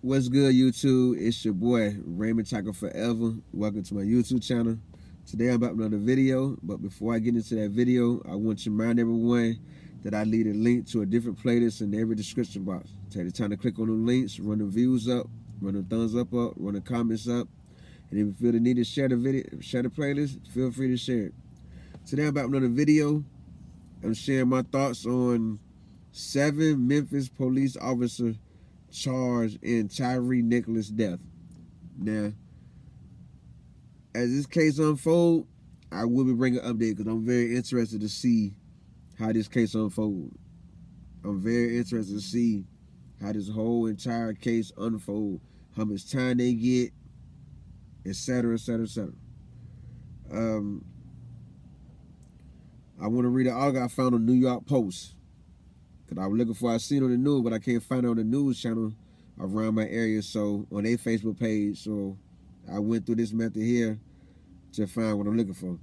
What's good, YouTube? It's your boy Raymond Tackle Forever. Welcome to my YouTube channel. Today I'm about another video, but before I get into that video, I want to remind everyone that I leave a link to a different playlist in every description box. Take the time to click on the links, run the views up, run the thumbs up, run the comments up, and if you feel the need to share the video, share the playlist, feel free to share it. Today I'm about another video. I'm sharing my thoughts on 7 Memphis police officers charged in Tyre Nichols' death. Now, as this case unfolds, I will be bringing an update because I'm very interested to see how this case unfolds. I'm very interested to see how this whole entire case unfolds, how much time they get, etc., etc., etc. I want to read an article I found on New York Post. Because I was looking for, I seen it on the news, but I can't find it on the news channel around my area, so on their Facebook page. So I went through this method here to find what I'm looking for.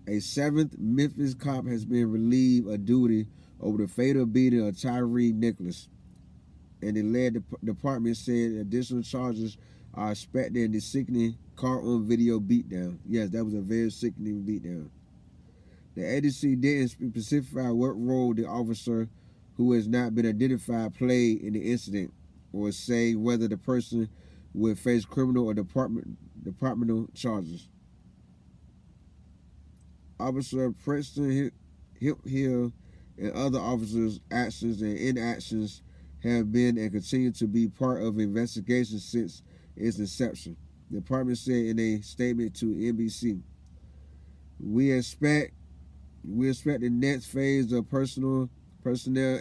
A 7th Memphis cop has been relieved of duty over the fatal beating of Tyre Nichols. And the lead department said additional charges are expected in the sickening car-on-video beatdown. Yes, that was a very sickening beatdown. The agency didn't specify what role the officer, who has not been identified, played in the incident, or say whether the person would face criminal or departmental charges. Officer Preston Hill and other officers' actions and inactions have been and continue to be part of the investigation since its inception, the department said in a statement to NBC. We expect the next phase of personnel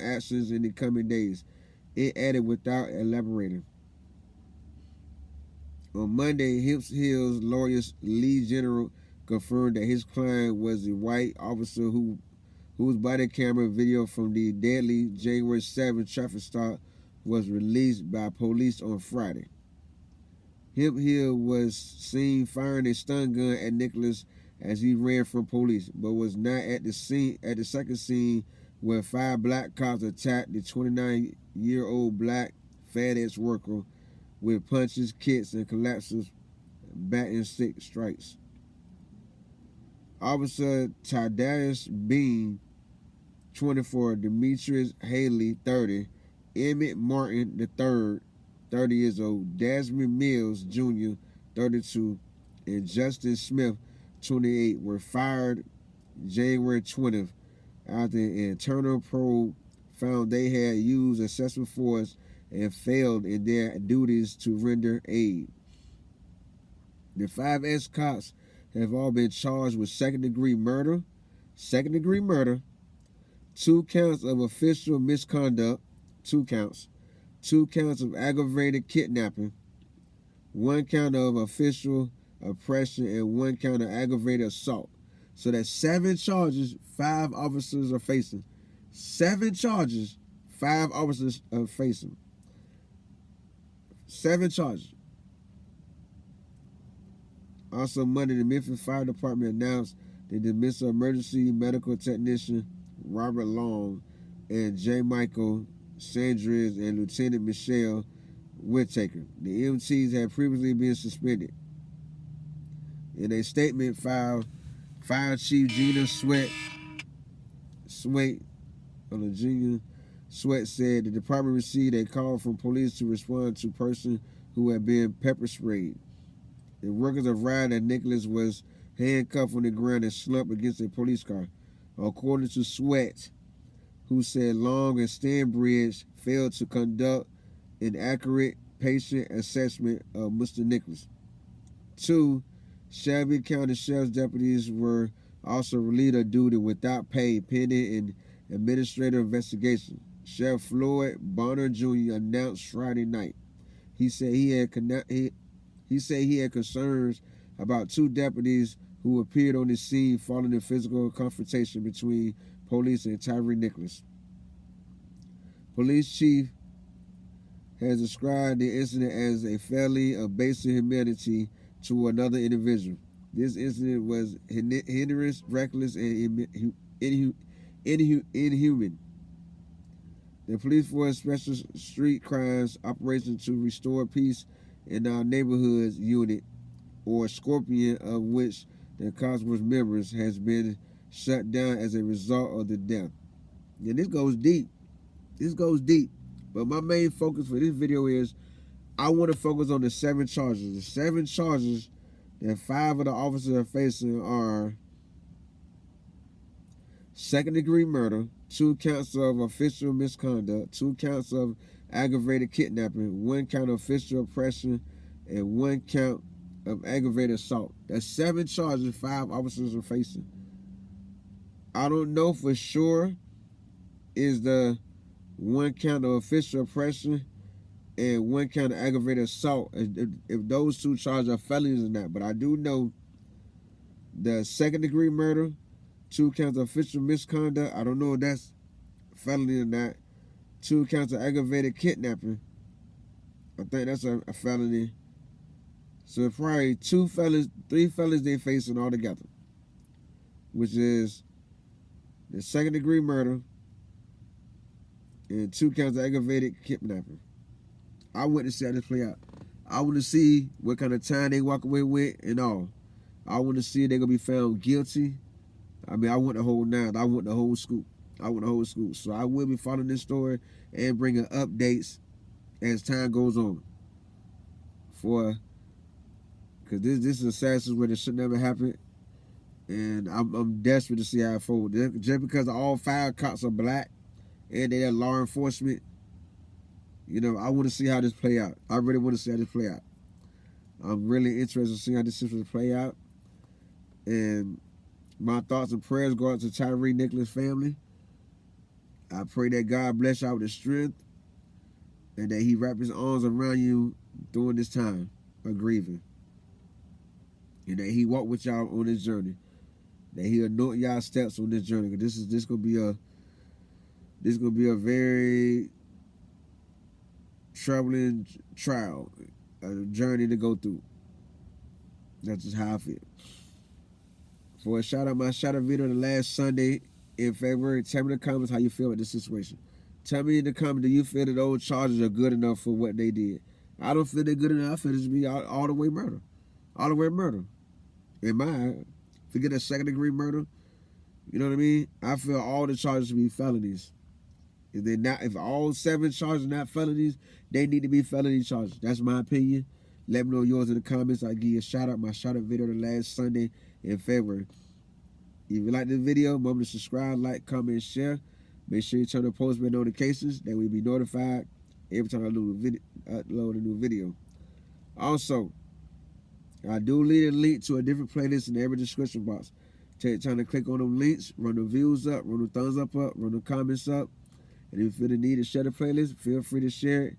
actions in the coming days, it added without elaborating. On Monday, Hill's lawyers Lee General confirmed that his client was a white officer whose body camera video from the deadly January 7 traffic stop was released by police on Friday. Hill was seen firing a stun gun at Nichols as he ran from police, but was not at the second scene where 5 black cops attacked the 29-year-old black FedEx worker with punches, kicks, and collapses, bat and stick strikes. Officer Thaddeus Bean, 24, Demetrius Haley, 30, Emmett Martin III, 30 years old, Desmond Mills Jr., 32, and Justin Smith, 28, were fired January 20th after an internal probe found they had used excessive force and failed in their duties to render aid. The 5 ex-cops have all been charged with second-degree murder, 2 counts of official misconduct, 2 counts of aggravated kidnapping, 1 count of official oppression, and 1 count of aggravated assault. So that's 7 charges 5 officers are facing. 7 charges 5 officers are facing. 7 charges. Also Monday, the Memphis Fire Department announced the dismissal of emergency medical technician Robert Long and J. Michael Sanders and Lieutenant Michelle Whittaker. The EMTs had previously been suspended. In a statement, Fire Chief Gina Sweat said the department received a call from police to respond to a person who had been pepper sprayed. The workers arrived and Nichols was handcuffed on the ground and slumped against a police car. According to Sweat, who said Long and Stanbridge failed to conduct an accurate patient assessment of Mr. Nichols. 2 Shelby County Sheriff's deputies were also relieved of duty without pay pending an administrative investigation, Sheriff Floyd Bonner Jr. announced Friday night. He said he had concerns about 2 deputies who appeared on the scene following a physical confrontation between police and Tyre Nichols. Police chief has described the incident as a failure of basic humanity to another individual. This incident was heinous, reckless, and inhuman. The police force special street crimes operation to restore peace in our neighborhoods unit, or Scorpion, of which the Cosmos members has been shut down as a result of the death. And this goes deep. This goes deep. But my main focus for this video is I want to focus on the 7 charges. The 7 charges that 5 of the officers are facing are 2nd-degree murder, 2 counts of official misconduct, 2 counts of aggravated kidnapping, 1 count of official oppression, and 1 count of aggravated assault. That's 7 charges 5 officers are facing. I don't know for sure is the 1 count of official oppression and 1 count of aggravated assault, if those 2 charges are felonies or not. But I do know the 2nd-degree murder, 2 counts of official misconduct, I don't know if that's felony or not. 2 counts of aggravated kidnapping, I think that's a felony. So probably 2 felons, 3 felons they facing altogether, which is the 2nd-degree murder and 2 counts of aggravated kidnapping. I want to see how this play out. I want to see what kind of time they walk away with and all. I want to see if they're going to be found guilty. I mean, I want the whole 9. I want the whole scoop. I want the whole scoop. So I will be following this story and bringing updates as time goes on. Because this is a sad situation where this should never happen. And I'm desperate to see how it folds. Just because all 5 cops are black and they're law enforcement, you know, I want to see how this play out. I really want to see how this play out. I'm really interested in seeing how this situation play out. And my thoughts and prayers go out to Tyre Nichols' family. I pray that God bless y'all with the strength and that he wrap his arms around you during this time of grieving. And that he walk with y'all on this journey. That he anoint y'all steps on this journey. Because this gonna be a very troubling trial, a journey to go through. That's just how I feel. For a shout out, my shout out video the last Sunday in February. Tell me in the comments how you feel about this situation. Tell me in the comments, do you feel that those charges are good enough for what they did? I don't feel they're good enough. I feel it should be all the way murder. All the way murder. In my eye, forget a 2nd-degree murder. You know what I mean? I feel all the charges should be felonies. If all 7 charges are not felonies, they need to be felony charges. That's my opinion. Let me know yours in the comments. I'll give you a shout out. My shout out video the last Sunday in February. If you like this video, remember to subscribe, like, comment, and share. Make sure you turn on post notifications. That we'll be notified every time I upload a new video. Also, I do leave a link to a different playlist in every description box. Take time to click on them links, run the views up, run the thumbs up, run the comments up. And if you feel the need to share the playlist, feel free to share it.